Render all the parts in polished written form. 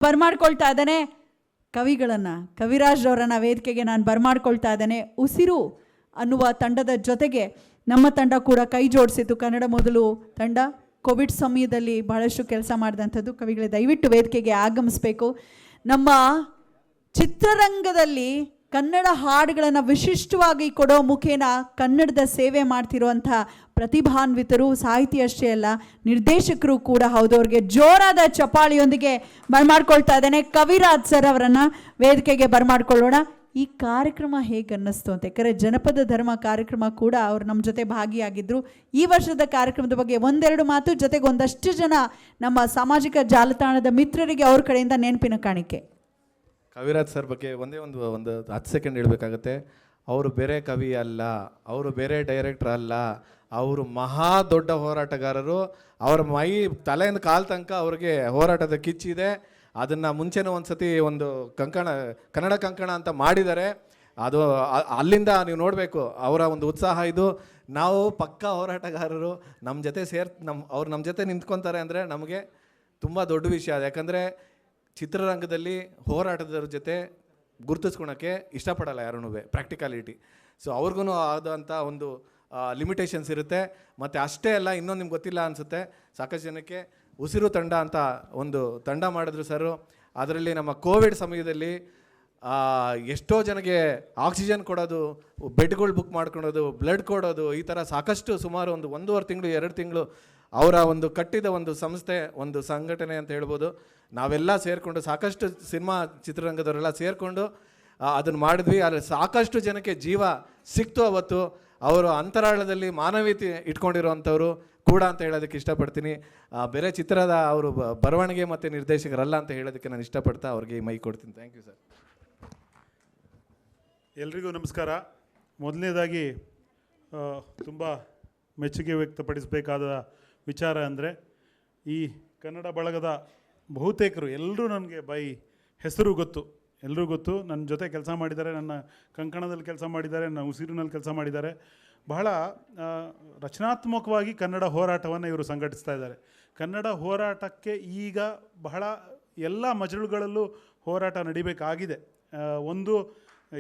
ಬರ್ಮಾಡ್ಕೊಳ್ತಾ ಇದ್ದಾನೆ ಕವಿಗಳನ್ನು, ಕವಿರಾಜ್ ಅವರನ್ನ ವೇದಿಕೆಗೆ ನಾನು ಬರ್ಮಾಡ್ಕೊಳ್ತಾ ಇದ್ದೇನೆ. ಉಸಿರು ಅನ್ನುವ ತಂಡದ ಜೊತೆಗೆ ನಮ್ಮ ತಂಡ ಕೂಡ ಕೈ ಜೋಡಿಸಿತು. ಕನ್ನಡ ಮೊದಲು ತಂಡ ಕೋವಿಡ್ ಸಮಯದಲ್ಲಿ ಬಹಳಷ್ಟು ಕೆಲಸ ಮಾಡಿದಂಥದ್ದು. ಕವಿಗಳೇ ದಯವಿಟ್ಟು ವೇದಿಕೆಗೆ ಆಗಮಿಸಬೇಕು. ನಮ್ಮ ಚಿತ್ರರಂಗದಲ್ಲಿ ಕನ್ನಡ ಹಾಡುಗಳನ್ನು ವಿಶಿಷ್ಟವಾಗಿ ಕೊಡೋ ಮುಖೇನ ಕನ್ನಡದ ಸೇವೆ ಮಾಡ್ತಿರುವಂಥ ಪ್ರತಿಭಾನ್ವಿತರು, ಸಾಹಿತಿ ಅಷ್ಟೇ ಅಲ್ಲ ನಿರ್ದೇಶಕರು ಕೂಡ ಹೌದು. ಅವ್ರಿಗೆ ಜೋರಾದ ಚಪಾಳಿಯೊಂದಿಗೆ ಬರ್ಮಾಡ್ಕೊಳ್ತಾ ಇದ್ದೇನೆ. ಕವಿರಾಜ್ ಸರ್ ಅವರನ್ನು ವೇದಿಕೆಗೆ ಬರ್ಮಾಡ್ಕೊಳ್ಳೋಣ. ಈ ಕಾರ್ಯಕ್ರಮ ಹೇಗೆ ಅನ್ನಿಸ್ತು ಅಂತ, ಯಾಕಂದರೆ ಜನಪದ ಧರ್ಮ ಕಾರ್ಯಕ್ರಮ ಕೂಡ ಅವರು ನಮ್ಮ ಜೊತೆ ಭಾಗಿಯಾಗಿದ್ದರು. ಈ ವರ್ಷದ ಕಾರ್ಯಕ್ರಮದ ಬಗ್ಗೆ ಒಂದೆರಡು ಮಾತು, ಜೊತೆಗೆ ಒಂದಷ್ಟು ಜನ ನಮ್ಮ ಸಾಮಾಜಿಕ ಜಾಲತಾಣದ ಮಿತ್ರರಿಗೆ ಅವ್ರ ಕಡೆಯಿಂದ ನೆನಪಿನ ಕಾಣಿಕೆ. ಕವಿರಾಜ್ ಸರ್ ಬಗ್ಗೆ ಒಂದು 10 ಸೆಕೆಂಡ್ ಹೇಳಬೇಕಾಗತ್ತೆ. ಅವರು ಬೇರೆ ಕವಿ ಅಲ್ಲ, ಅವರು ಬೇರೆ ಡೈರೆಕ್ಟರ್ ಅಲ್ಲ, ಅವರು ಮಹಾ ದೊಡ್ಡ ಹೋರಾಟಗಾರರು. ಅವರ ತಲೆಯಿಂದ ಕಾಲು ತನಕ ಅವ್ರಿಗೆ ಹೋರಾಟದ ಕಿಚ್ಚಿದೆ. ಅದನ್ನು ಮುಂಚೆನೂ ಒಂದು ಸತಿ ಒಂದು ಕನ್ನಡ ಕಂಕಣ ಅಂತ ಮಾಡಿದ್ದಾರೆ. ಅದು ಅಲ್ಲಿಂದ ನೀವು ನೋಡಬೇಕು ಅವರ ಒಂದು ಉತ್ಸಾಹ. ಇದು ನಾವು ಪಕ್ಕಾ ಹೋರಾಟಗಾರರು, ನಮ್ಮ ಜೊತೆ ಅವ್ರು ನಮ್ಮ ಜೊತೆ ನಿಂತ್ಕೊತಾರೆ ಅಂದರೆ ನಮಗೆ ತುಂಬ ದೊಡ್ಡ ವಿಷಯ. ಯಾಕಂದರೆ ಚಿತ್ರರಂಗದಲ್ಲಿ ಹೋರಾಟದವ್ರ ಜೊತೆ ಗುರುತಿಸ್ಕೊಳಕ್ಕೆ ಇಷ್ಟಪಡಲ್ಲ ಯಾರೂ, ಪ್ರಾಕ್ಟಿಕಾಲಿಟಿ. ಸೊ ಅವ್ರಿಗೂ ಆದಂಥ ಒಂದು ಲಿಮಿಟೇಷನ್ಸ್ ಇರುತ್ತೆ. ಮತ್ತು ಅಷ್ಟೇ ಅಲ್ಲ, ಇನ್ನೊಂದು ನಿಮ್ಗೆ ಗೊತ್ತಿಲ್ಲ ಅನಿಸುತ್ತೆ, ಸಾಕಷ್ಟು ಜನಕ್ಕೆ ಉಸಿರು ತಂಡ ಅಂತ ಒಂದು ತಂಡ ಮಾಡಿದ್ರು ಸರ್. ಅದರಲ್ಲಿ ನಮ್ಮ ಕೋವಿಡ್ ಸಮಯದಲ್ಲಿ ಎಷ್ಟೋ ಜನಕ್ಕೆ ಆಕ್ಸಿಜನ್ ಕೊಡೋದು, ಬೆಡ್ಗಳು ಬುಕ್ ಮಾಡ್ಕೊಳೋದು, ಬ್ಲಡ್ ಕೊಡೋದು, ಈ ಥರ ಸಾಕಷ್ಟು ಸುಮಾರು 1.5 ತಿಂಗಳು 2 ತಿಂಗಳು ಅವರ ಒಂದು ಕಟ್ಟಿದ ಒಂದು ಸಂಸ್ಥೆ, ಒಂದು ಸಂಘಟನೆ ಅಂತ ಹೇಳ್ಬೋದು. ನಾವೆಲ್ಲ ಸೇರಿಕೊಂಡು ಸಾಕಷ್ಟು ಸಿನಿಮಾ ಚಿತ್ರರಂಗದವರೆಲ್ಲ ಸೇರಿಕೊಂಡು ಅದನ್ನು ಮಾಡಿದ್ವಿ. ಅಲ್ಲಿ ಸಾಕಷ್ಟು ಜನಕ್ಕೆ ಜೀವ ಸಿಕ್ತು ಅವತ್ತು. ಅವರು ಅಂತರಾಳದಲ್ಲಿ ಮಾನವೀಯತೆ ಇಟ್ಕೊಂಡಿರೋವಂಥವ್ರು ಕೂಡ ಅಂತ ಹೇಳೋದಕ್ಕೆ ಇಷ್ಟಪಡ್ತೀನಿ. ಬೇರೆ ಚಿತ್ರದ ಅವರು ಬರವಣಿಗೆ ಮತ್ತು ನಿರ್ದೇಶಕರಲ್ಲ ಅಂತ ಹೇಳೋದಕ್ಕೆ ನಾನು ಇಷ್ಟಪಡ್ತಾ ಅವ್ರಿಗೆ ಮೈ ಕೊಡ್ತೀನಿ. Thank you sir. ಎಲ್ರಿಗೂ ನಮಸ್ಕಾರ. ಮೊದಲನೇದಾಗಿ ತುಂಬ ಮೆಚ್ಚುಗೆ ವ್ಯಕ್ತಪಡಿಸಬೇಕಾದ ವಿಚಾರ ಅಂದರೆ ಈ ಕನ್ನಡ ಬಳಗದ ಬಹುತೇಕರು ಎಲ್ಲರೂ ನನಗೆ ಹೆಸರು ಗೊತ್ತು, ಎಲ್ಲರೂ ಗೊತ್ತು. ನನ್ನ ಜೊತೆ ಕೆಲಸ ಮಾಡಿದ್ದಾರೆ, ನನ್ನ ಕಂಕಣದಲ್ಲಿ ಕೆಲಸ ಮಾಡಿದ್ದಾರೆ, ನನ್ನ ಉಸಿರಿನಲ್ಲಿ ಕೆಲಸ ಮಾಡಿದ್ದಾರೆ. ಬಹಳ ರಚನಾತ್ಮಕವಾಗಿ ಕನ್ನಡ ಹೋರಾಟವನ್ನು ಇವರು ಸಂಘಟಿಸ್ತಾ ಇದ್ದಾರೆ. ಕನ್ನಡ ಹೋರಾಟಕ್ಕೆ ಈಗ ಬಹಳ ಎಲ್ಲ ಮಜಲುಗಳಲ್ಲೂ ಹೋರಾಟ ನಡಿಬೇಕಾಗಿದೆ. ಒಂದು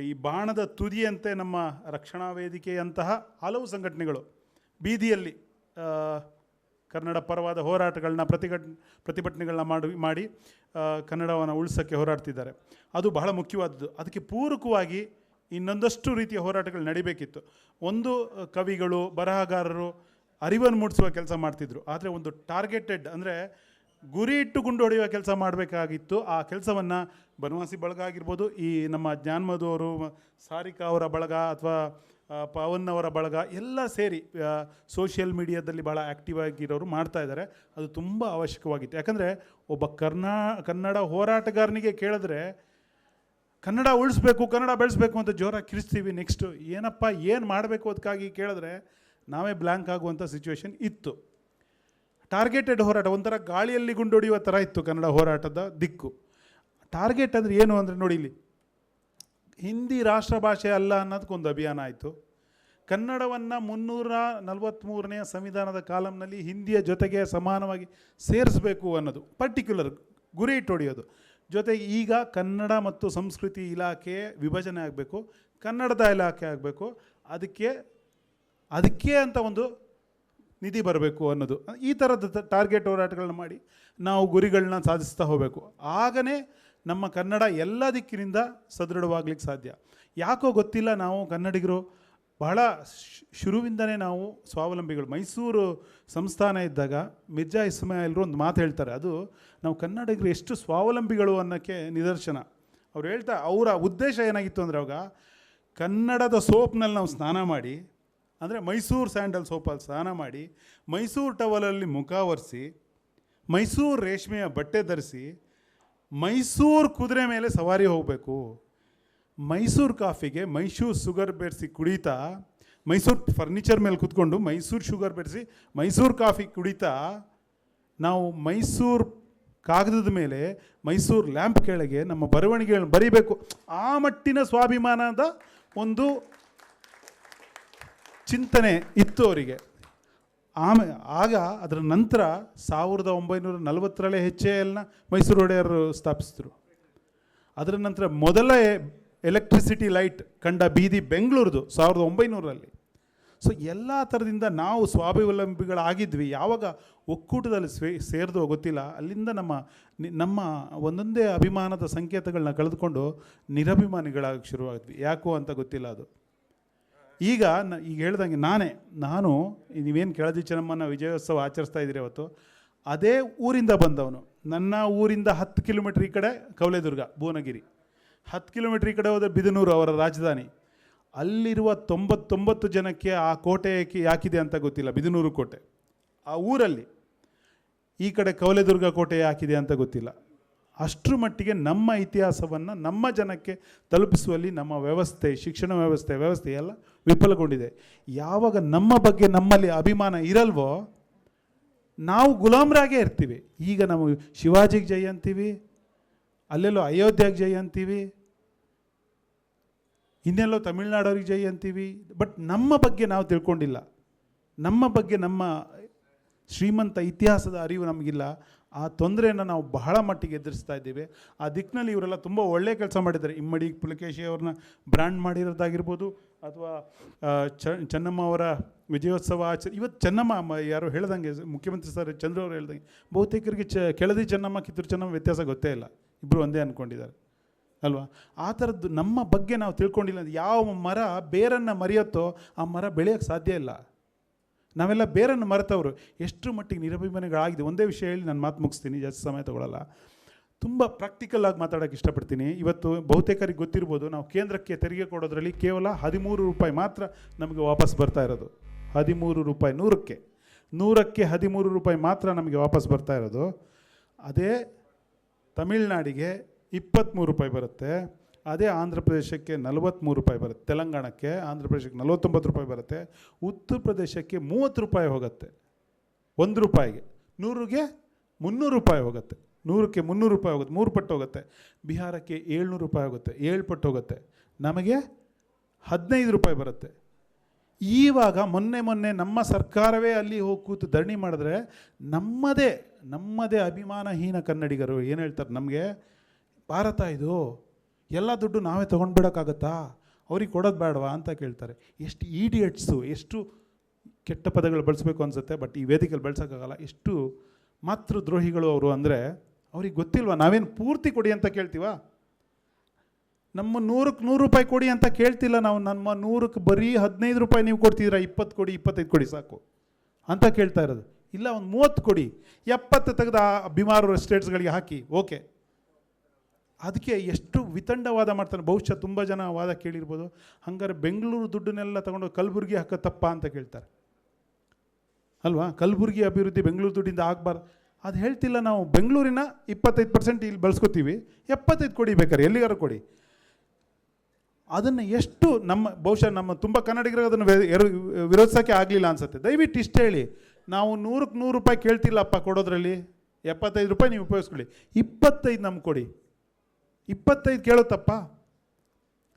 ಈ ಬಾಣದ ತುದಿಯಂತೆ ನಮ್ಮ ರಕ್ಷಣಾ ವೇದಿಕೆಯಂತಹ ಹಲವು ಸಂಘಟನೆಗಳು ಬೀದಿಯಲ್ಲಿ ಕನ್ನಡ ಪರವಾದ ಹೋರಾಟಗಳನ್ನ ಪ್ರತಿಭಟನೆಗಳನ್ನ ಮಾಡಿ ಕನ್ನಡವನ್ನು ಉಳಿಸೋಕ್ಕೆ ಹೋರಾಡ್ತಿದ್ದಾರೆ. ಅದು ಬಹಳ ಮುಖ್ಯವಾದದ್ದು. ಅದಕ್ಕೆ ಪೂರಕವಾಗಿ ಇನ್ನೊಂದಷ್ಟು ರೀತಿಯ ಹೋರಾಟಗಳು ನಡಿಬೇಕಿತ್ತು. ಒಂದು ಕವಿಗಳು, ಬರಹಗಾರರು ಅರಿವನ್ನು ಮೂಡಿಸುವ ಕೆಲಸ ಮಾಡ್ತಿದ್ರು. ಆದರೆ ಒಂದು ಟಾರ್ಗೆಟೆಡ್ ಅಂದರೆ ಗುರಿ ಇಟ್ಟು ಗುಂಡು ಹೊಡೆಯುವ ಕೆಲಸ ಮಾಡಬೇಕಾಗಿತ್ತು. ಆ ಕೆಲಸವನ್ನು ಬನವಾಸಿ ಬಳಗ ಆಗಿರ್ಬೋದು, ಈ ನಮ್ಮ ಜ್ಞಾನಮಧು ಅವರು, ಸಾರಿಕಾ ಅವರ ಬಳಗ ಅಥವಾ ಪವನ್ ಅವರ ಬಳಗ ಎಲ್ಲ ಸೇರಿ ಸೋಷಿಯಲ್ ಮೀಡಿಯಾದಲ್ಲಿ ಭಾಳ ಆ್ಯಕ್ಟಿವ್ ಆಗಿರೋರು ಮಾಡ್ತಾ ಇದ್ದಾರೆ. ಅದು ತುಂಬ ಅವಶ್ಯಕವಾಗಿತ್ತು. ಯಾಕಂದರೆ ಒಬ್ಬ ಕನ್ನಡ ಹೋರಾಟಗಾರನಿಗೆ ಕೇಳಿದ್ರೆ ಕನ್ನಡ ಉಳಿಸ್ಬೇಕು, ಕನ್ನಡ ಬೆಳೆಸಬೇಕು ಅಂತ ಜೋರಾಗಿ ಕಿರಿಸ್ತೀವಿ. ನೆಕ್ಸ್ಟು ಏನಪ್ಪ ಏನು ಮಾಡಬೇಕು ಅದಕ್ಕಾಗಿ ಕೇಳಿದ್ರೆ ನಾವೇ ಬ್ಲ್ಯಾಂಕ್ ಆಗುವಂಥ ಸಿಚುವೇಶನ್ ಇತ್ತು. ಟಾರ್ಗೆಟೆಡ್ ಹೋರಾಟ ಒಂಥರ ಗಾಳಿಯಲ್ಲಿ ಗುಂಡೊಡೆಯುವ ಥರ ಇತ್ತು ಕನ್ನಡ ಹೋರಾಟದ ದಿಕ್ಕು. ಟಾರ್ಗೆಟ್ ಅಂದರೆ ಏನು ಅಂದರೆ ನೋಡಿ, ಇಲ್ಲಿ ಹಿಂದಿ ರಾಷ್ಟ್ರ ಭಾಷೆ ಅಲ್ಲ ಅನ್ನೋದಕ್ಕೊಂದು ಅಭಿಯಾನ ಆಯಿತು. ಕನ್ನಡವನ್ನು 343ನೇ ಸಂವಿಧಾನದ ಕಾಲಂನಲ್ಲಿ ಹಿಂದಿಯ ಜೊತೆಗೆ ಸಮಾನವಾಗಿ ಸೇರಿಸಬೇಕು ಅನ್ನೋದು ಪರ್ಟಿಕ್ಯುಲರ್ ಗುರಿ ಇಟ್ಟು ಹೊಡೆಯೋದು. ಜೊತೆಗೆ ಈಗ ಕನ್ನಡ ಮತ್ತು ಸಂಸ್ಕೃತಿ ಇಲಾಖೆ ವಿಭಜನೆ ಆಗಬೇಕು, ಕನ್ನಡದ ಇಲಾಖೆ ಆಗಬೇಕು, ಅದಕ್ಕೆ ಅಂತ ಒಂದು ನಿಧಿ ಬರಬೇಕು ಅನ್ನೋದು. ಈ ಥರದ ಟಾರ್ಗೆಟ್ ಹೋರಾಟಗಳನ್ನ ಮಾಡಿ ನಾವು ಗುರಿಗಳನ್ನ ಸಾಧಿಸ್ತಾ ಹೋಗಬೇಕು. ಆಗನೇ ನಮ್ಮ ಕನ್ನಡ ಎಲ್ಲ ದಿಕ್ಕಿನಿಂದ ಸದೃಢವಾಗ್ಲಿಕ್ಕೆ ಸಾಧ್ಯ. ಯಾಕೋ ಗೊತ್ತಿಲ್ಲ, ನಾವು ಕನ್ನಡಿಗರು ಬಹಳ ಶುರುವಿಂದನೇ ನಾವು ಸ್ವಾವಲಂಬಿಗಳು. ಮೈಸೂರು ಸಂಸ್ಥಾನ ಇದ್ದಾಗ ಮಿರ್ಜಾ ಇಸ್ಮಾಯಿಲ್ರು ಒಂದು ಮಾತು ಹೇಳ್ತಾರೆ, ಅದು ನಾವು ಕನ್ನಡಿಗರು ಎಷ್ಟು ಸ್ವಾವಲಂಬಿಗಳು ಅನ್ನೋಕ್ಕೆ ನಿದರ್ಶನ. ಅವ್ರು ಹೇಳ್ತಾ ಅವರ ಉದ್ದೇಶ ಏನಾಗಿತ್ತು ಅಂದರೆ, ಅವಾಗ ಕನ್ನಡದ ಸೋಪ್ನಲ್ಲಿ ನಾವು ಸ್ನಾನ ಮಾಡಿ, ಅಂದರೆ ಮೈಸೂರು ಸ್ಯಾಂಡಲ್ ಸೋಪಲ್ಲಿ ಸ್ನಾನ ಮಾಡಿ, ಮೈಸೂರು ಟವಲಲ್ಲಿ ಮುಖ ಒರೆಸಿ, ಮೈಸೂರು ರೇಷ್ಮೆಯ ಬಟ್ಟೆ ಧರಿಸಿ, ಮೈಸೂರು ಕುದುರೆ ಮೇಲೆ ಸವಾರಿ ಹೋಗಬೇಕು, ಮೈಸೂರು ಕಾಫಿಗೆ ಮೈಸೂರು ಶುಗರ್ ಬೆರೆಸಿ ಕುಡಿತಾ, ಮೈಸೂರು ಫರ್ನಿಚರ್ ಮೇಲೆ ಕೂತ್ಕೊಂಡು ಮೈಸೂರು ಶುಗರ್ ಬೆರೆಸಿ ಮೈಸೂರು ಕಾಫಿ ಕುಡಿತಾ, ನಾವು ಮೈಸೂರು ಕಾಗದದ ಮೇಲೆ ಮೈಸೂರು ಲ್ಯಾಂಪ್ ಕೆಳಗೆ ನಮ್ಮ ಬರವಣಿಗೆಗಳನ್ನು ಬರೀಬೇಕು. ಆ ಮಟ್ಟಿನ ಸ್ವಾಭಿಮಾನದ ಒಂದು ಚಿಂತನೆ ಇತ್ತು ಅವರಿಗೆ. ಆಗ ಅದರ ನಂತರ 1940 HALನ ಮೈಸೂರು ಒಡೆಯರು ಸ್ಥಾಪಿಸಿದ್ರು. ಅದರ ನಂತರ ಮೊದಲ ಎಲೆಕ್ಟ್ರಿಸಿಟಿ ಲೈಟ್ ಕಂಡ ಬೀದಿ ಬೆಂಗಳೂರದು 1900. ಸೊ ಎಲ್ಲ ಥರದಿಂದ ನಾವು ಸ್ವಾವಲಂಬಿಗಳಾಗಿದ್ವಿ. ಯಾವಾಗ ಒಕ್ಕೂಟದಲ್ಲಿ ಸೇರಿದೋ ಗೊತ್ತಿಲ್ಲ, ಅಲ್ಲಿಂದ ನಮ್ಮ ಒಂದೊಂದೇ ಅಭಿಮಾನದ ಸಂಕೇತಗಳನ್ನ ಕಳೆದುಕೊಂಡು ನಿರಭಿಮಾನಿಗಳಾಗಿ ಶುರುವಾದ್ವಿ. ಯಾಕೋ ಅಂತ ಗೊತ್ತಿಲ್ಲ ಅದು. ಈಗ ಹೇಳ್ದಂಗೆ ನಾನು ನೀವೇನು ಕೆಳದಿ ಚೆನ್ನಮ್ಮನ ವಿಜಯೋತ್ಸವ ಆಚರಿಸ್ತಾ ಇದ್ದೀರಿ ಅವತ್ತು, ಅದೇ ಊರಿಂದ ಬಂದವನು. ನನ್ನ ಊರಿಂದ 10 ಕಿಲೋಮೀಟ್ರ್ ಈ ಕಡೆ ಕವಲೇದುರ್ಗ ಭುವನಗಿರಿ, 10 ಕಿಲೋಮೀಟ್ರ್ ಈ ಕಡೆ ಹೋದರೆ ಬಿದನೂರು ಅವರ ರಾಜಧಾನಿ. ಅಲ್ಲಿರುವ 99 ಜನಕ್ಕೆ ಆ ಕೋಟೆ ಯಾಕಿದೆ ಅಂತ ಗೊತ್ತಿಲ್ಲ, ಬಿದನೂರು ಕೋಟೆ. ಆ ಊರಲ್ಲಿ ಈ ಕಡೆ ಕವಲೇದುರ್ಗ ಕೋಟೆ ಯಾಕಿದೆ ಅಂತ ಗೊತ್ತಿಲ್ಲ. ಅಷ್ಟರ ಮಟ್ಟಿಗೆ ನಮ್ಮ ಇತಿಹಾಸವನ್ನು ನಮ್ಮ ಜನಕ್ಕೆ ತಲುಪಿಸುವಲ್ಲಿ ನಮ್ಮ ವ್ಯವಸ್ಥೆ, ಶಿಕ್ಷಣ ವ್ಯವಸ್ಥೆ ಎಲ್ಲ ವಿಫಲಗೊಂಡಿದೆ. ಯಾವಾಗ ನಮ್ಮ ಬಗ್ಗೆ ನಮ್ಮಲ್ಲಿ ಅಭಿಮಾನ ಇರಲ್ವೋ ನಾವು ಗುಲಾಮರಾಗೇ ಇರ್ತೀವಿ. ಈಗ ನಾವು ಶಿವಾಜಿಗೆ ಜೈ ಅಂತೀವಿ, ಅಲ್ಲೆಲ್ಲೋ ಅಯೋಧ್ಯೆಗೆ ಜೈ ಅಂತೀವಿ, ಇನ್ನೆಲ್ಲೋ ತಮಿಳ್ನಾಡವ್ರಿಗೆ ಜೈ ಅಂತೀವಿ. ಬಟ್ ನಮ್ಮ ಬಗ್ಗೆ ನಾವು ತಿಳ್ಕೊಂಡಿಲ್ಲ, ನಮ್ಮ ಬಗ್ಗೆ ನಮ್ಮ ಶ್ರೀಮಂತ ಇತಿಹಾಸದ ಅರಿವು ನಮಗಿಲ್ಲ. ಆ ತೊಂದರೆಯನ್ನು ನಾವು ಬಹಳ ಮಟ್ಟಿಗೆ ಎದುರಿಸ್ತಾ ಇದ್ದೀವಿ. ಆ ದಿಕ್ಕಿನಲ್ಲಿ ಇವರೆಲ್ಲ ತುಂಬ ಒಳ್ಳೆಯ ಕೆಲಸ ಮಾಡಿದ್ದಾರೆ. ಇಮ್ಮಡಿ ಪುಲಕೇಶಿ ಅವ್ರನ್ನ ಬ್ರ್ಯಾಂಡ್ ಮಾಡಿರೋದಾಗಿರ್ಬೋದು, ಅಥವಾ ಚೆನ್ನಮ್ಮ ಅವರ ವಿಜಯೋತ್ಸವ ಇವತ್ತು ಚೆನ್ನಮ್ಮ ಯಾರು ಹೇಳ್ದಂಗೆ, ಮುಖ್ಯಮಂತ್ರಿ ಸರ್ ಚಂದ್ರ ಅವರು ಹೇಳ್ದಂಗೆ, ಬಹುತೇಕರಿಗೆ ಕೆಳದಿ ಚೆನ್ನಮ್ಮ ಕಿತ್ತೂರು ಚೆನ್ನಮ್ಮ ವ್ಯತ್ಯಾಸ ಗೊತ್ತೇ ಇಲ್ಲ, ಇಬ್ಬರು ಒಂದೇ ಅಂದ್ಕೊಂಡಿದ್ದಾರೆ ಅಲ್ವಾ. ಆ ಥರದ್ದು ನಮ್ಮ ಬಗ್ಗೆ ನಾವು ತಿಳ್ಕೊಂಡಿಲ್ಲ. ಯಾವ ಮರ ಬೇರನ್ನು ಮರೆಯುತ್ತೋ ಆ ಮರ ಬೆಳೆಯೋಕ್ಕೆ ಸಾಧ್ಯ ಇಲ್ಲ. ನಾವೆಲ್ಲ ಬೇರನ್ನು ಮರೆತವರು. ಎಷ್ಟು ಮಟ್ಟಿಗೆ ನಿರಭಿಮಾನಿಗಳಾಗಿದೆ. ಒಂದೇ ವಿಷಯ ಹೇಳಿ ನಾನು ಮಾತು ಮುಗಿಸ್ತೀನಿ, ಜಾಸ್ತಿ ಸಮಯ ತಗೊಳ್ಳಲ್ಲ. ತುಂಬ ಪ್ರಾಕ್ಟಿಕಲ್ ಆಗಿ ಮಾತಾಡೋಕ್ಕೆ ಇಷ್ಟಪಡ್ತೀನಿ. ಇವತ್ತು ಬಹುತೇಕರಿಗೆ ಗೊತ್ತಿರ್ಬೋದು, ನಾವು ಕೇಂದ್ರಕ್ಕೆ ತೆರಿಗೆ ಕೊಡೋದ್ರಲ್ಲಿ ಕೇವಲ 13 ರೂಪಾಯಿ ಮಾತ್ರ ನಮಗೆ ವಾಪಸ್ ಬರ್ತಾ ಇರೋದು. 13 ರೂಪಾಯಿ, 100ಕ್ಕೆ 13 ರೂಪಾಯಿ ಮಾತ್ರ ನಮಗೆ ವಾಪಸ್ ಬರ್ತಾ ಇರೋದು. ಅದೇ ತಮಿಳ್ನಾಡಿಗೆ 23 ರೂಪಾಯಿ ಬರುತ್ತೆ, ಅದೇ ಆಂಧ್ರ ಪ್ರದೇಶಕ್ಕೆ 43 ರೂಪಾಯಿ ಬರುತ್ತೆ, ತೆಲಂಗಾಣಕ್ಕೆ ಆಂಧ್ರ ಪ್ರದೇಶಕ್ಕೆ 49 ರೂಪಾಯಿ ಬರುತ್ತೆ, ಉತ್ತರ ಪ್ರದೇಶಕ್ಕೆ 30 ರೂಪಾಯಿ ಹೋಗುತ್ತೆ 1 ರೂಪಾಯಿಗೆ, 100ಗೆ 300 ರೂಪಾಯಿ ಹೋಗುತ್ತೆ, 100ಕ್ಕೆ 300 ರೂಪಾಯಿ ಹೋಗುತ್ತೆ, 3 ಪಟ್ಟು ಹೋಗುತ್ತೆ. ಬಿಹಾರಕ್ಕೆ 700 ರೂಪಾಯಿ ಹೋಗುತ್ತೆ, 7 ಪಟ್ಟು ಹೋಗುತ್ತೆ. ನಮಗೆ 15 ರೂಪಾಯಿ ಬರುತ್ತೆ. ಈವಾಗ ಮೊನ್ನೆ ನಮ್ಮ ಸರ್ಕಾರವೇ ಅಲ್ಲಿ ಹೋಗಿ ಕೂತು ಧರಣಿ ಮಾಡಿದ್ರೆ ನಮ್ಮದೇ ಅಭಿಮಾನಹೀನ ಕನ್ನಡಿಗರು ಏನು ಹೇಳ್ತಾರೆ, ನಮಗೆ ಭಾರತ ಇದು ಎಲ್ಲ ದುಡ್ಡು ನಾವೇ ತೊಗೊಂಡ್ಬಿಡೋಕ್ಕಾಗತ್ತಾ, ಅವ್ರಿಗೆ ಕೊಡೋದು ಬೇಡವಾ ಅಂತ ಕೇಳ್ತಾರೆ. ಎಷ್ಟು ಈಡಿಯಟ್ಸು, ಎಷ್ಟು ಕೆಟ್ಟ ಪದಗಳು ಬಳಸಬೇಕು ಅನಿಸುತ್ತೆ, ಬಟ್ ಈ ವೇದಿಕೆಯಲ್ಲಿ ಬಳಸೋಕ್ಕಾಗಲ್ಲ. ಎಷ್ಟು ಮಾತೃದ್ರೋಹಿಗಳು ಅವರು ಅಂದರೆ ಅವ್ರಿಗೆ ಗೊತ್ತಿಲ್ವಾ, ನಾವೇನು ಪೂರ್ತಿ ಕೊಡಿ ಅಂತ ಕೇಳ್ತೀವ, ನಮ್ಮ 100ಕ್ಕೆ 100 ರೂಪಾಯಿ ಕೊಡಿ ಅಂತ ಕೇಳ್ತಿಲ್ಲ ನಾವು. ನಮ್ಮ 100ಕ್ಕೆ ಬರೀ 15 ರೂಪಾಯಿ ನೀವು ಕೊಡ್ತಿದ್ದೀರಾ, 20 ಕೊಡಿ 25 ಕೊಡಿ ಸಾಕು ಅಂತ ಕೇಳ್ತಾ ಇರೋದು. ಇಲ್ಲ ಒಂದು 30 ಕೊಡಿ, 70 ತೆಗೆದು ಆ ಬಿಮಾರು ಸ್ಟೇಟ್ಸ್ಗಳಿಗೆ ಹಾಕಿ, ಓಕೆ. ಅದಕ್ಕೆ ಎಷ್ಟು ವಿತಂಡವಾದ ಮಾಡ್ತಾನೆ. ಬಹುಶಃ ತುಂಬ ಜನ ವಾದ ಕೇಳಿರ್ಬೋದು, ಹಂಗಾರೆ ಬೆಂಗಳೂರು ದುಡ್ಡನ್ನೆಲ್ಲ ತಗೊಂಡು ಕಲಬುರ್ಗಿ ಹಾಕೋ ತಪ್ಪ ಅಂತ ಕೇಳ್ತಾರೆ ಅಲ್ವಾ. ಕಲಬುರ್ಗಿ ಅಭಿವೃದ್ಧಿ ಬೆಂಗಳೂರು ದುಡ್ಡಿಂದ ಆಗಬಾರ್ದು ಅದು ಹೇಳ್ತಿಲ್ಲ ನಾವು. ಬೆಂಗಳೂರಿನ 25% ಇಲ್ಲಿ ಬಳಸ್ಕೊತೀವಿ, 75 ಕೊಡಿ ಬೇಕಾರೆ, ಎಲ್ಲಿಗಾರು ಕೊಡಿ. ಅದನ್ನು ಎಷ್ಟು ಬಹುಶಃ ನಮ್ಮ ತುಂಬ ಕನ್ನಡಿಗರಿಗೆ ಅದನ್ನು ವಿರೋಧಿಸೋಕ್ಕೆ ಆಗಲಿಲ್ಲ ಅನಿಸುತ್ತೆ. ದಯವಿಟ್ಟು ಇಷ್ಟು ಹೇಳಿ, ನಾವು 100ಕ್ಕೆ 100 ರೂಪಾಯಿ ಕೇಳ್ತಿಲ್ಲಪ್ಪ ಕೊಡೋದ್ರಲ್ಲಿ, 75 ರೂಪಾಯಿ ನೀವು ಉಪಯೋಗಿಸ್ಕೊಳ್ಳಿ, 25 ನಮ್ಗೆ ಕೊಡಿ. 25 ಕೇಳುತ್ತಪ್ಪ.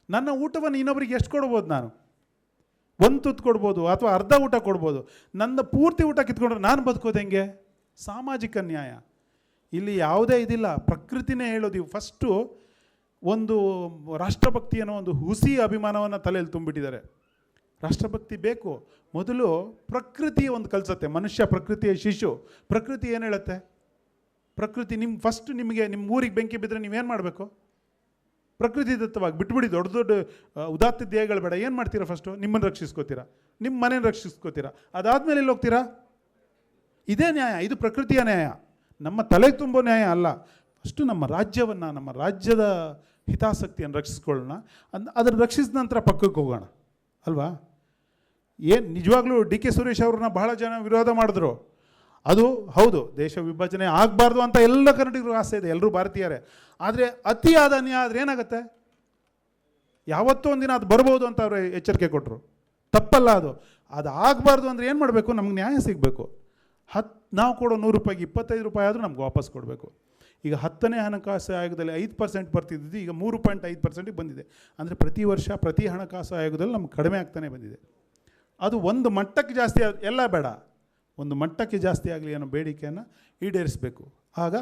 ನನ್ನ ಊಟವನ್ನು ಇನ್ನೊಬ್ರಿಗೆ ಎಷ್ಟು ಕೊಡ್ಬೋದು, ನಾನು ಒಂದು ತುತ್ತು ಕೊಡ್ಬೋದು ಅಥವಾ ಅರ್ಧ ಊಟ ಕೊಡ್ಬೋದು. ನನ್ನ ಪೂರ್ತಿ ಊಟ ಕಿತ್ಕೊಂಡ್ರೆ ನಾನು ಬದುಕೋದು ಹೆಂಗೆ? ಸಾಮಾಜಿಕ ನ್ಯಾಯ ಇಲ್ಲಿ ಯಾವುದೇ ಇದಿಲ್ಲ. ಪ್ರಕೃತಿನೇ ಹೇಳೋದು. ಫಸ್ಟು ಒಂದು ರಾಷ್ಟ್ರಭಕ್ತಿ ಅನ್ನೋ ಒಂದು ಹುಸಿ ಅಭಿಮಾನವನ್ನು ತಲೆಯಲ್ಲಿ ತುಂಬಿಟ್ಟಿದ್ದಾರೆ. ರಾಷ್ಟ್ರಭಕ್ತಿ ಬೇಕು. ಮೊದಲು ಪ್ರಕೃತಿ ಒಂದು ಕಲಿಸತ್ತೆ. ಮನುಷ್ಯ ಪ್ರಕೃತಿಯ ಶಿಶು. ಪ್ರಕೃತಿ ಏನು ಹೇಳುತ್ತೆ? ಪ್ರಕೃತಿ ನಿಮಗೆ ನಿಮ್ಮ ಊರಿಗೆ ಬೆಂಕಿ ಬಿದ್ದರೆ ನೀವೇನು ಮಾಡಬೇಕು? ಪ್ರಕೃತಿ ದತ್ತವಾಗಿ ಬಿಟ್ಬಿಡಿ. ದೊಡ್ಡ ದೊಡ್ಡ ಉದಾತ್ತ ಧ್ಯೇಯಗಳು ಬೇಡ. ಏನು ಮಾಡ್ತೀರಾ? ಫಸ್ಟು ನಿಮ್ಮನ್ನು ರಕ್ಷಿಸ್ಕೋತೀರಾ, ನಿಮ್ಮ ಮನೇನ ರಕ್ಷಿಸ್ಕೋತೀರಾ, ಅದಾದಮೇಲೆ ಎಲ್ಲಿ ಹೋಗ್ತೀರಾ? ಇದೇ ನ್ಯಾಯ. ಇದು ಪ್ರಕೃತಿಯ ನ್ಯಾಯ, ನಮ್ಮ ತಲೆ ತುಂಬೋ ನ್ಯಾಯ ಅಲ್ಲ. ಫಸ್ಟು ನಮ್ಮ ರಾಜ್ಯವನ್ನು, ನಮ್ಮ ರಾಜ್ಯದ ಹಿತಾಸಕ್ತಿಯನ್ನು ರಕ್ಷಿಸ್ಕೊಳ್ಳೋಣ. ಅದನ್ನು ರಕ್ಷಿಸಿದ ನಂತರ ಪಕ್ಕಕ್ಕೆ ಹೋಗೋಣ ಅಲ್ವಾ. ಏನು ನಿಜವಾಗ್ಲೂ ಡಿ.ಕೆ. ಸುರೇಶ್ ಅವ್ರನ್ನ ಬಹಳ ಜನ ವಿರೋಧ ಮಾಡಿದ್ರು. ಅದು ಹೌದು, ದೇಶ ವಿಭಜನೆ ಆಗಬಾರ್ದು ಅಂತ ಎಲ್ಲ ಕನ್ನಡಿಗರು ಆಸೆ ಇದೆ, ಎಲ್ಲರೂ ಭಾರತೀಯರೇ. ಆದರೆ ಅತಿಯಾದ ಅನ್ಯಾಯ ಆದರೆ ಏನಾಗುತ್ತೆ? ಯಾವತ್ತೋ ಒಂದಿನ ಅದು ಬರ್ಬೋದು ಅಂತ ಅವರು ಎಚ್ಚರಿಕೆ ಕೊಟ್ಟರು. ತಪ್ಪಲ್ಲ ಅದು. ಅದು ಆಗಬಾರ್ದು ಅಂದರೆ ಏನು ಮಾಡಬೇಕು? ನಮ್ಗೆ ನ್ಯಾಯ ಸಿಗಬೇಕು. ನಾವು ಕೊಡೋ 100 ರೂಪಾಯಿಗೆ 25 ರೂಪಾಯಿ ಆದರೂ ನಮ್ಗೆ ವಾಪಸ್ ಕೊಡಬೇಕು. ಈಗ 10ನೇ ಹಣಕಾಸು ಆಯೋಗದಲ್ಲಿ 5% ಬರ್ತಿದ್ದು ಈಗ 3.5% ಬಂದಿದೆ. ಅಂದರೆ ಪ್ರತಿ ವರ್ಷ ಪ್ರತಿ ಹಣಕಾಸು ಆಯೋಗದಲ್ಲಿ ನಮ್ಗೆ ಕಡಿಮೆ ಆಗ್ತಾನೆ ಬಂದಿದೆ. ಅದು ಒಂದು ಮಟ್ಟಕ್ಕೆ ಜಾಸ್ತಿ ಎಲ್ಲ ಬೇಡ, ಒಂದು ಮಟ್ಟಕ್ಕೆ ಜಾಸ್ತಿ ಆಗಲಿ ಅನ್ನೋ ಬೇಡಿಕೆಯನ್ನು ಈಡೇರಿಸಬೇಕು. ಆಗ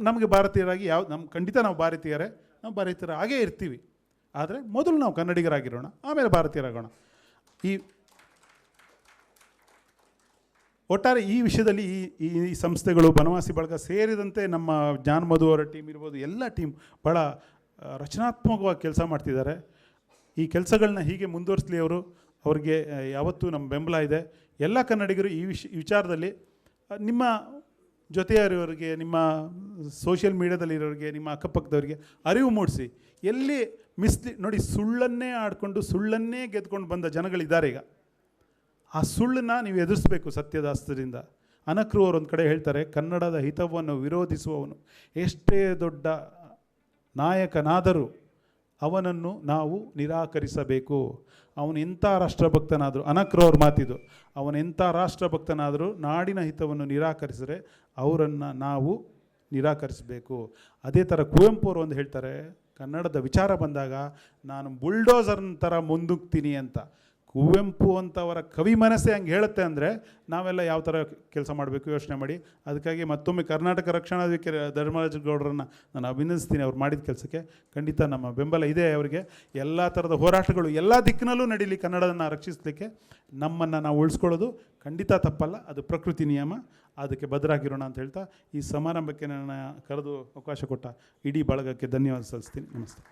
ನಮಗೆ ಭಾರತೀಯರಾಗಿ ಖಂಡಿತ ನಾವು ಭಾರತೀಯರ ಹಾಗೇ ಇರ್ತೀವಿ. ಆದರೆ ಮೊದಲು ನಾವು ಕನ್ನಡಿಗರಾಗಿರೋಣ, ಆಮೇಲೆ ಭಾರತೀಯರಾಗೋಣ. ಒಟ್ಟಾರೆ ಈ ವಿಷಯದಲ್ಲಿ ಈ ಸಂಸ್ಥೆಗಳು, ಬನವಾಸಿ ಬಳಗ ಸೇರಿದಂತೆ ನಮ್ಮ ಜಾನ್ ಮಧು ಅವರ ಟೀಮ್ ಇರ್ಬೋದು, ಎಲ್ಲ ಟೀಮ್ ಭಾಳ ರಚನಾತ್ಮಕವಾಗಿ ಕೆಲಸ ಮಾಡ್ತಿದ್ದಾರೆ. ಈ ಕೆಲಸಗಳನ್ನ ಹೀಗೆ ಮುಂದುವರಿಸಲಿ. ಅವ್ರಿಗೆ ಯಾವತ್ತೂ ನಮ್ಮ ಬೆಂಬಲ ಇದೆ. ಎಲ್ಲ ಕನ್ನಡಿಗರು ಈ ವಿಚಾರದಲ್ಲಿ ನಿಮ್ಮ ಜೊತೆಯವರಿಗೆ, ನಿಮ್ಮ ಸೋಷಿಯಲ್ ಮೀಡಿಯಾದಲ್ಲಿರೋರಿಗೆ, ನಿಮ್ಮ ಅಕ್ಕಪಕ್ಕದವರಿಗೆ ಅರಿವು ಮೂಡಿಸಿ. ಎಲ್ಲಿ ನೋಡಿ, ಸುಳ್ಳನ್ನೇ ಆಡಿಕೊಂಡು ಸುಳ್ಳನ್ನೇ ಗೆದ್ಕೊಂಡು ಬಂದ ಜನಗಳಿದ್ದಾರೆ. ಈಗ ಆ ಸುಳ್ಳನ್ನು ನೀವು ಎದುರಿಸಬೇಕು ಸತ್ಯದ ಅಸ್ತ್ರದಿಂದ. ಅನಕೃ ಅವರು ಒಂದು ಕಡೆ ಹೇಳ್ತಾರೆ, ಕನ್ನಡದ ಹಿತವನ್ನು ವಿರೋಧಿಸುವವನು ಎಷ್ಟೇ ದೊಡ್ಡ ನಾಯಕನಾದರೂ ಅವನನ್ನು ನಾವು ನಿರಾಕರಿಸಬೇಕು. ಅವನು ಎಂಥ ರಾಷ್ಟ್ರಭಕ್ತನಾದರೂ, ಅನಕೃ ಅವ್ರ ಮಾತಿದು, ಅವನೆಂಥ ರಾಷ್ಟ್ರಭಕ್ತನಾದರೂ ನಾಡಿನ ಹಿತವನ್ನು ನಿರಾಕರಿಸಿದರೆ ಅವರನ್ನು ನಾವು ನಿರಾಕರಿಸಬೇಕು. ಅದೇ ಥರ ಕುವೆಂಪು ಅವರು ಒಂದು ಹೇಳ್ತಾರೆ, ಕನ್ನಡದ ವಿಚಾರ ಬಂದಾಗ ನಾನು ಬುಲ್ಡೋಸರ್ನ ಥರ ಮುಂದುಕ್ತೀನಿ ಅಂತ. ಕುವೆಂಪು ಅಂತವರ ಕವಿ ಮನಸ್ಸೇ ಹಂಗೆ ಹೇಳುತ್ತೆ ಅಂದರೆ ನಾವೆಲ್ಲ ಯಾವ ಥರ ಕೆಲಸ ಮಾಡಬೇಕು ಯೋಚನೆ ಮಾಡಿ. ಅದಕ್ಕಾಗಿ ಮತ್ತೊಮ್ಮೆ ಕರ್ನಾಟಕ ರಕ್ಷಣಾ ವೇದಿಕೆ ಧರ್ಮರಾಜ ಗೌಡರನ್ನು ನಾನು ಅಭಿನಂದಿಸ್ತೀನಿ. ಅವ್ರು ಮಾಡಿದ ಕೆಲಸಕ್ಕೆ ಖಂಡಿತ ನಮ್ಮ ಬೆಂಬಲ ಇದೆ. ಅವರಿಗೆ ಎಲ್ಲ ಥರದ ಹೋರಾಟಗಳು ಎಲ್ಲ ದಿಕ್ಕಿನಲ್ಲೂ ನಡೀಲಿ. ಕನ್ನಡವನ್ನು ರಕ್ಷಿಸಲಿಕ್ಕೆ ನಮ್ಮನ್ನು ನಾವು ಉಳಿಸ್ಕೊಳ್ಳೋದು ಖಂಡಿತ ತಪ್ಪಲ್ಲ, ಅದು ಪ್ರಕೃತಿ ನಿಯಮ. ಅದಕ್ಕೆ ಬದ್ಧರಾಗಿರೋಣ ಅಂತ ಹೇಳ್ತಾ ಈ ಸಮಾರಂಭಕ್ಕೆ ನನ್ನ ಕರೆದು ಅವಕಾಶ ಕೊಟ್ಟ ಇಡೀ ಬಳಗಕ್ಕೆ ಧನ್ಯವಾದ ಸಲ್ಲಿಸ್ತೀನಿ. ನಮಸ್ತೆ.